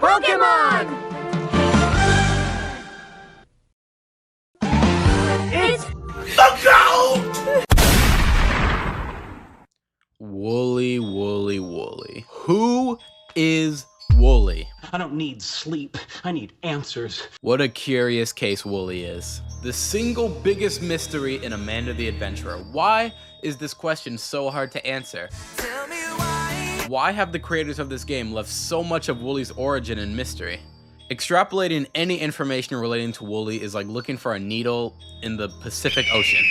Pokemon! It's the GOAT! Wooly, Wooly, Wooly. Who is Wooly? I don't need sleep. I need answers. What a curious case Wooly is. The single biggest mystery in Amanda the Adventurer. Why is this question so hard to answer? Tell me why. Why have the creators of this game left so much of Wooly's origin in mystery? Extrapolating any information relating to Wooly is like looking for a needle in the Pacific Ocean.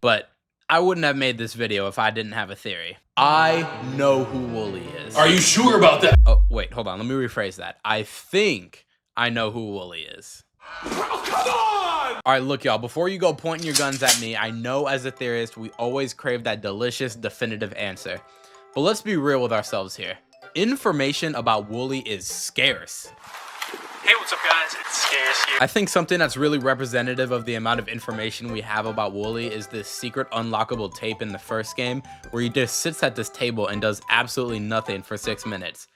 But I wouldn't have made this video if I didn't have a theory. I know who Wooly is. Are you sure about that? Oh, wait, hold on. Let me rephrase that. I think I know who Wooly is. Oh, come on! All right, look, y'all, before you go pointing your guns at me, I know as a theorist, we always crave that delicious, definitive answer. But let's be real with ourselves here. Information about Wooly is scarce. Hey, what's up, guys? It's Scarce here. I think something that's really representative of the amount of information we have about Wooly is this secret unlockable tape in the first game, where he just sits at this table and does absolutely nothing for 6 minutes.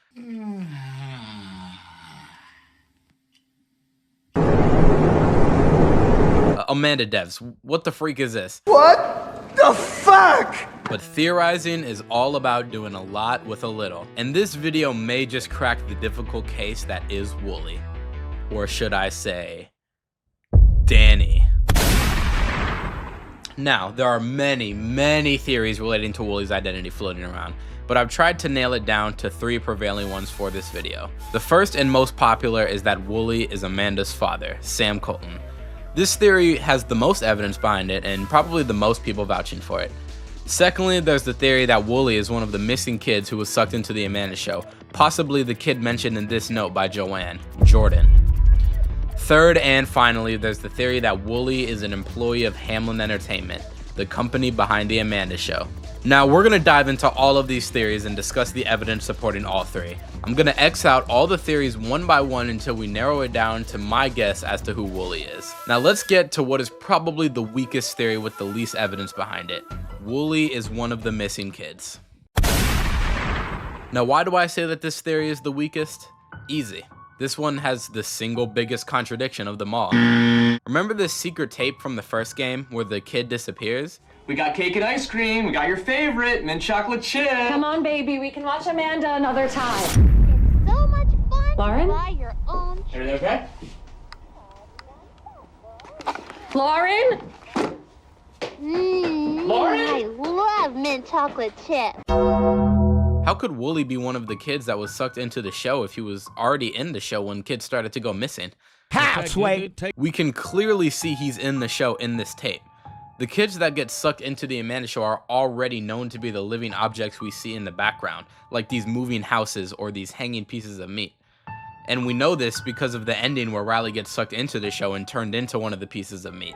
Amanda devs, what the freak is this? What the fuck? But theorizing is all about doing a lot with a little, and this video may just crack the difficult case that is Wooly. Or should I say, Danny. Now, there are many theories relating to Wooly's identity floating around, but I've tried to nail it down to 3 prevailing ones for this video. The first and most popular is that Wooly is Amanda's father, Sam Colton. This theory has the most evidence behind it and probably the most people vouching for it. Secondly, there's the theory that Wooly is one of the missing kids who was sucked into the Amanda show, possibly the kid mentioned in this note by Joanne, Jordan. Third and finally, there's the theory that Wooly is an employee of Hamelin Entertainment, the company behind the Amanda show. Now, we're going to dive into all of these theories and discuss the evidence supporting all 3. I'm going to X out all the theories one by one until we narrow it down to my guess as to who Wooly is. Now, let's get to what is probably the weakest theory with the least evidence behind it. Wooly is one of the missing kids. Now, why do I say that this theory is the weakest? Easy. This one has the single biggest contradiction of them all. Remember this secret tape from the first game where the kid disappears? We got cake and ice cream. We got your favorite, mint chocolate chip. Come on, baby. We can watch Amanda another time. It's so much fun Lauren? to buy your own. Everything okay? Lauren? Lauren? I love mint chocolate chip. How could Wooly be one of the kids that was sucked into the show if he was already in the show when kids started to go missing? We can clearly see he's in the show in this tape. The kids that get sucked into the Amanda show are already known to be the living objects we see in the background, like these moving houses or these hanging pieces of meat. And we know this because of the ending where Riley gets sucked into the show and turned into one of the pieces of meat.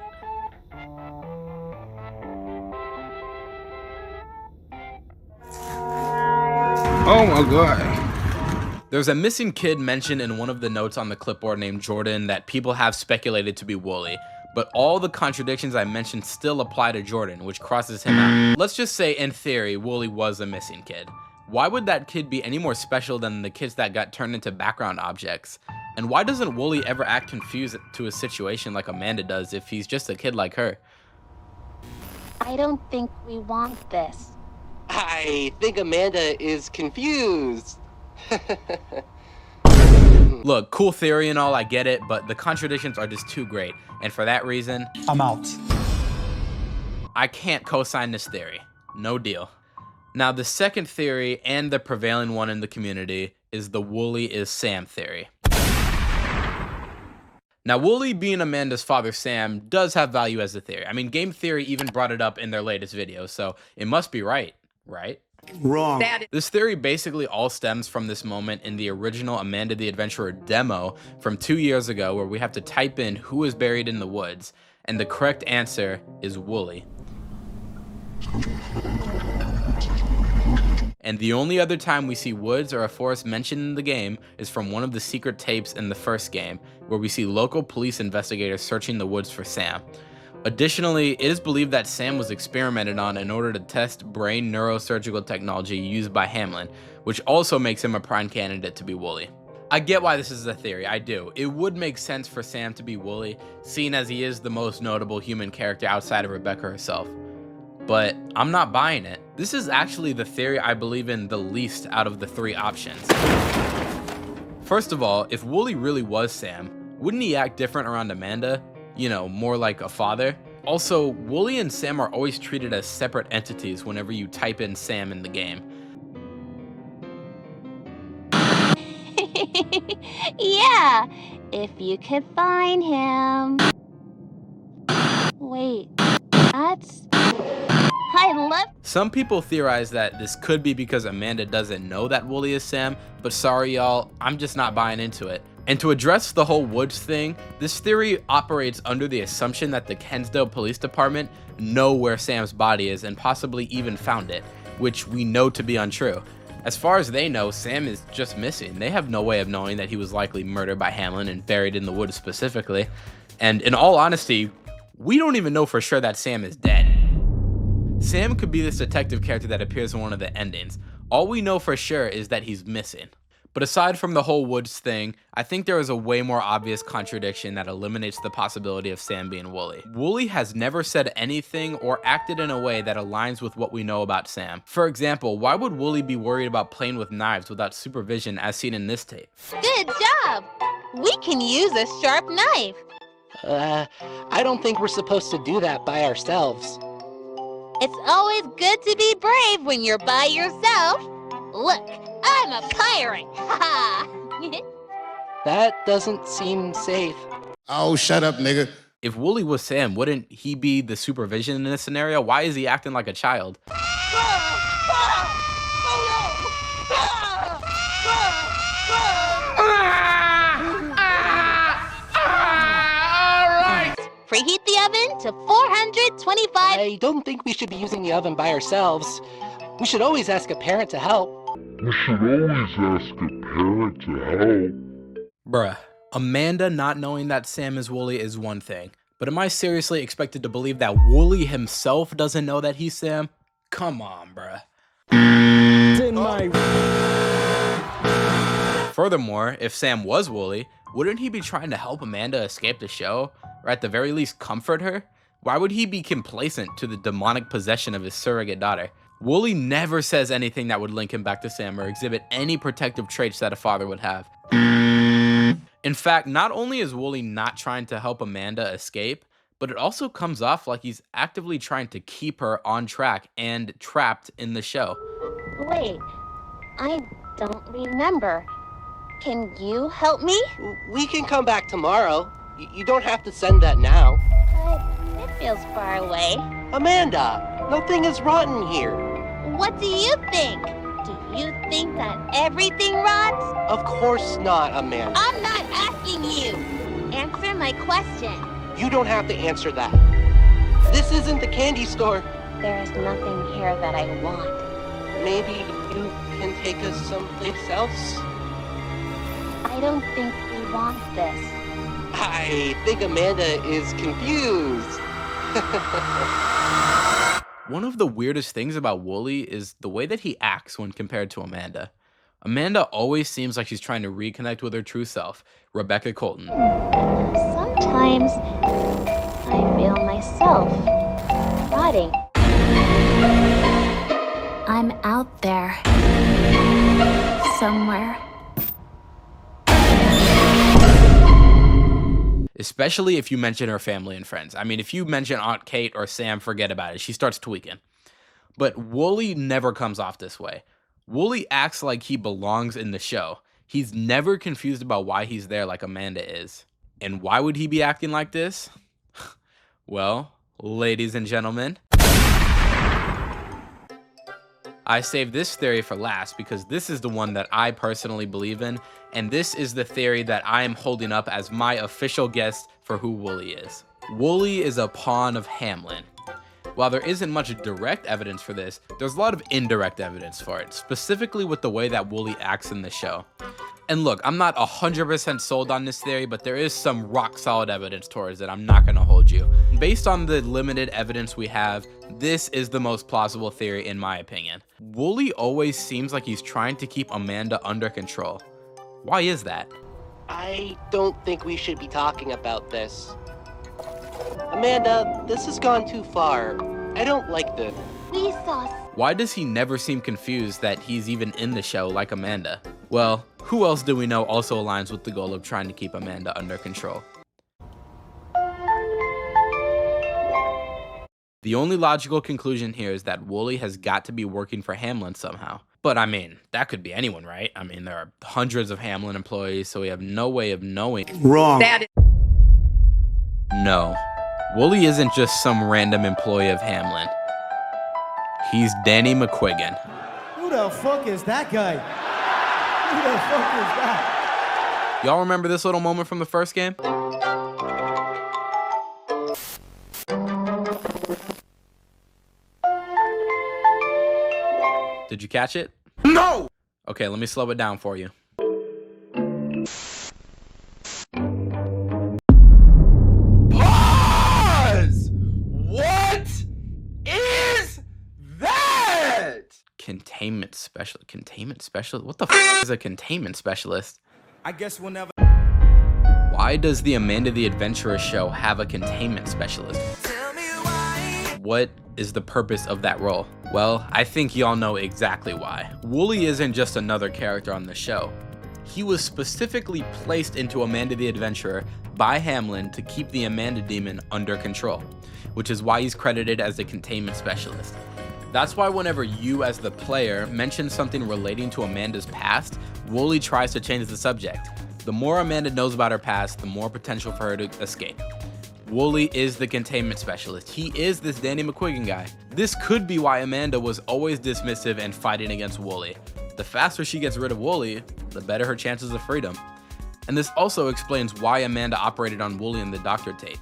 Oh my god. There's a missing kid mentioned in one of the notes on the clipboard named Jordan that people have speculated to be Wooly, but all the contradictions I mentioned still apply to Jordan, which crosses him out. Let's just say, in theory, Wooly was a missing kid. Why would that kid be any more special than the kids that got turned into background objects? And why doesn't Wooly ever act confused to a situation like Amanda does if he's just a kid like her? I don't think we want this. I think Amanda is confused. Look, cool theory and all, I get it, but the contradictions are just too great. And for that reason, I'm out. I can't co-sign this theory. No deal. Now, the second theory, and the prevailing one in the community, is the Wooly is Sam theory. Now, Wooly being Amanda's father, Sam, does have value as a theory. I mean, Game Theory even brought it up in their latest video, so it must be right? Wrong. This theory basically all stems from this moment in the original Amanda the Adventurer demo from 2 years ago, where we have to type in who is buried in the woods, and the correct answer is Wooly. And the only other time we see woods or a forest mentioned in the game is from one of the secret tapes in the first game, where we see local police investigators searching the woods for Sam. Additionally, it is believed that Sam was experimented on in order to test brain neurosurgical technology used by Hamelin, which also makes him a prime candidate to be Wooly. I get why this is a theory, I do. It would make sense for Sam to be Wooly, seeing as he is the most notable human character outside of Rebecca herself. But I'm not buying it. This is actually the theory I believe in the least out of the 3 options. First of all, if Wooly really was Sam, wouldn't he act different around Amanda? You know, more like a father? Also, Wooly and Sam are always treated as separate entities whenever you type in Sam in the game. Yeah, if you could find him. Wait, I love... Some people theorize that this could be because Amanda doesn't know that Wooly is Sam, but sorry y'all, I'm just not buying into it. And to address the whole Woods thing, this theory operates under the assumption that the Kensdale Police Department know where Sam's body is and possibly even found it, which we know to be untrue. As far as they know, Sam is just missing. They have no way of knowing that he was likely murdered by Hamelin and buried in the woods specifically. And in all honesty, we don't even know for sure that Sam is dead. Sam could be this detective character that appears in one of the endings. All we know for sure is that he's missing. But aside from the whole Woods thing, I think there is a way more obvious contradiction that eliminates the possibility of Sam being Wooly. Wooly has never said anything or acted in a way that aligns with what we know about Sam. For example, why would Wooly be worried about playing with knives without supervision as seen in this tape? Good job! We can use a sharp knife. I don't think we're supposed to do that by ourselves. It's always good to be brave when you're by yourself. Look, I'm a pirate. Ha That doesn't seem safe. Oh, shut up, nigga. If Wooly was Sam, wouldn't he be the supervision in this scenario? Why is he acting like a child? Preheat the oven to 425. I don't think we should be using the oven by ourselves. We should always ask a parent to help. Bruh, Amanda not knowing that Sam is Wooly is one thing, but am I seriously expected to believe that Wooly himself doesn't know that he's Sam? Come on, bruh. Furthermore, if Sam was Wooly, wouldn't he be trying to help Amanda escape the show, or at the very least comfort her? Why would he be complacent to the demonic possession of his surrogate daughter? Wooly never says anything that would link him back to Sam or exhibit any protective traits that a father would have. In fact, not only is Wooly not trying to help Amanda escape, but it also comes off like he's actively trying to keep her on track and trapped in the show. Wait, I don't remember. Can you help me? We can come back tomorrow. You don't have to send that now. But it feels far away. Amanda, nothing is rotten here. What do you think? Do you think that everything rots? Of course not, Amanda. I'm not asking you. Answer my question. You don't have to answer that. This isn't the candy store. There is nothing here that I want. Maybe you can take us someplace else? I don't think we want this. I think Amanda is confused. One of the weirdest things about Wooly is the way that he acts when compared to Amanda. Amanda always seems like she's trying to reconnect with her true self, Rebecca Colton. Sometimes I feel myself rotting. I'm out there somewhere. Especially if you mention her family and friends. I mean, if you mention Aunt Kate or Sam, forget about it. She starts tweaking. But Wooly never comes off this way. Wooly acts like he belongs in the show. He's never confused about why he's there like Amanda is. And why would he be acting like this? Well, ladies and gentlemen, I saved this theory for last because this is the one that I personally believe in, and this is the theory that I am holding up as my official guess for who Wooly is. Wooly is a pawn of Hamelin. While there isn't much direct evidence for this, there's a lot of indirect evidence for it, specifically with the way that Wooly acts in the show. And look, I'm not 100% sold on this theory, but there is some rock solid evidence towards it. I'm not gonna hold you. Based on the limited evidence we have, this is the most plausible theory in my opinion. Wooly always seems like he's trying to keep Amanda under control. Why is that? I don't think we should be talking about this. Amanda, this has gone too far. I don't like this. We saw. Why does he never seem confused that he's even in the show like Amanda? Well, who else do we know also aligns with the goal of trying to keep Amanda under control? The only logical conclusion here is that Wooly has got to be working for Hamelin somehow. But I mean, that could be anyone, right? I mean, there are hundreds of Hamelin employees, so we have no way of knowing. Wrong. No, Wooly isn't just some random employee of Hamelin. He's Danny McQuiggan. Who the fuck is that guy? Who the fuck is that? Y'all remember this little moment from the first game? Did you catch it? No! Okay, let me slow it down for you. Pause! What is that? Containment specialist. Containment specialist? What the f is a containment specialist? I guess we'll never. Why does the Amanda the Adventurer show have a containment specialist? Tell me why. What is the purpose of that role? Well, I think y'all know exactly why. Wooly isn't just another character on the show. He was specifically placed into Amanda the Adventurer by Hamelin to keep the Amanda demon under control, which is why he's credited as the containment specialist. That's why whenever you as the player mention something relating to Amanda's past, Wooly tries to change the subject. The more Amanda knows about her past, the more potential for her to escape. Wooly is the containment specialist. He is this Danny McQuiggan guy. This could be why Amanda was always dismissive and fighting against Wooly. The faster she gets rid of Wooly, the better her chances of freedom. And this also explains why Amanda operated on Wooly in the doctor tape.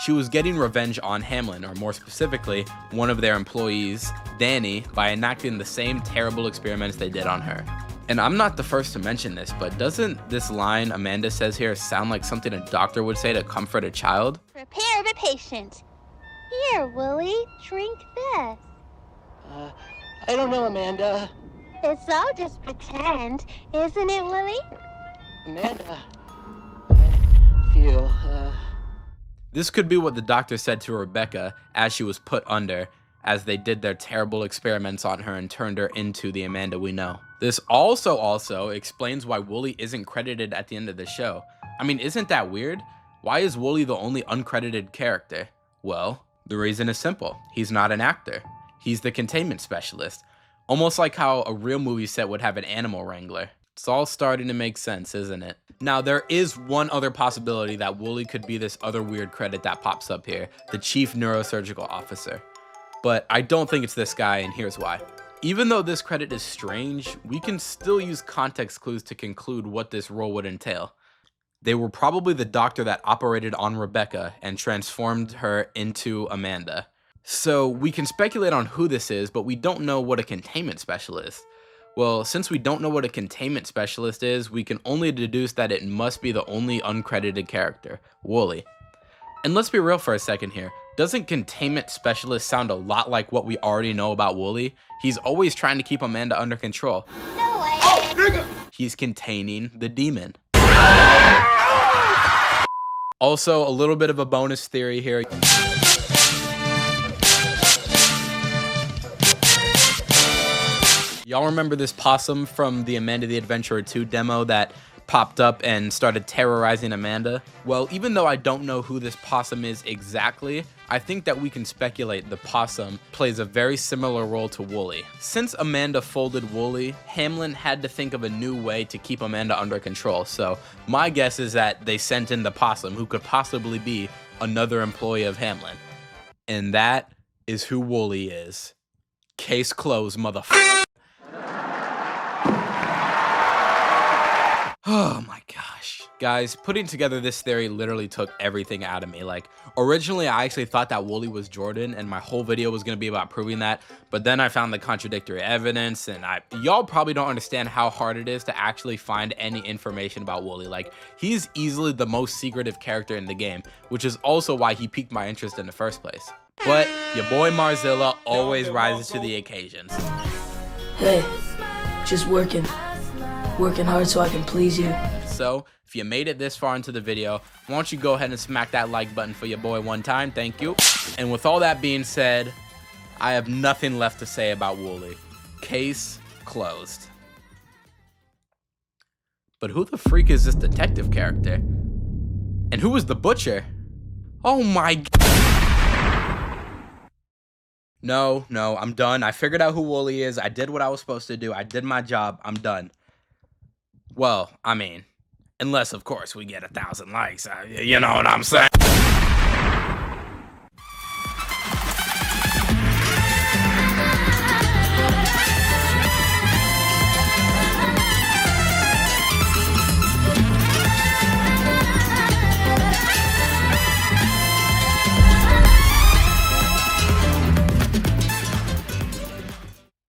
She was getting revenge on Hamelin, or more specifically, one of their employees, Danny, by enacting the same terrible experiments they did on her. And I'm not the first to mention this, but doesn't this line Amanda says here sound like something a doctor would say to comfort a child? Prepare the patient. Here, Wooly, drink this. I don't know, Amanda. It's all just pretend, isn't it, Wooly? Amanda, I feel, This could be what the doctor said to Rebecca as she was put under, as they did their terrible experiments on her and turned her into the Amanda we know. This also explains why Wooly isn't credited at the end of the show. I mean, isn't that weird? Why is Wooly the only uncredited character? Well, the reason is simple. He's not an actor. He's the containment specialist. Almost like how a real movie set would have an animal wrangler. It's all starting to make sense, isn't it? Now, there is one other possibility that Wooly could be this other weird credit that pops up here, the chief neurosurgical officer. But I don't think it's this guy, and here's why. Even though this credit is strange, we can still use context clues to conclude what this role would entail. They were probably the doctor that operated on Rebecca and transformed her into Amanda. So we can speculate on who this is, but we don't know what a containment specialist. Well, since we don't know what a containment specialist is, we can only deduce that it must be the only uncredited character, Wooly. And let's be real for a second here. Doesn't containment specialist sound a lot like what we already know about Wooly? He's always trying to keep Amanda under control. No way. Oh, nigga! He's containing the demon. Also, a little bit of a bonus theory here. Y'all remember this possum from the Amanda the Adventurer 2 demo that popped up and started terrorizing Amanda? Well, even though I don't know who this possum is exactly, I think that we can speculate the possum plays a very similar role to Wooly. Since Amanda folded Wooly, Hamelin had to think of a new way to keep Amanda under control, so my guess is that they sent in the possum, who could possibly be another employee of Hamelin. And that is who Wooly is. Case closed, motherfucker. Oh my gosh. Guys, putting together this theory literally took everything out of me. Like, originally I actually thought that Wooly was Jordan and my whole video was going to be about proving that, but then I found the contradictory evidence, and y'all probably don't understand how hard it is to actually find any information about Wooly. Like, he's easily the most secretive character in the game, which is also why he piqued my interest in the first place. But your boy Marzilla always rises to the occasions. Hey, just working. working hard so I can please you. So, if you made it this far into the video, why don't you go ahead and smack that like button for your boy one time, thank you. And with all that being said, I have nothing left to say about Wooly. Case closed. But who the freak is this detective character? And who is the butcher? Oh my God. No, I'm done. I figured out who Wooly is. I did what I was supposed to do. I did my job. I'm done. Well, I mean, unless, of course, we get 1,000 likes. You know what I'm saying?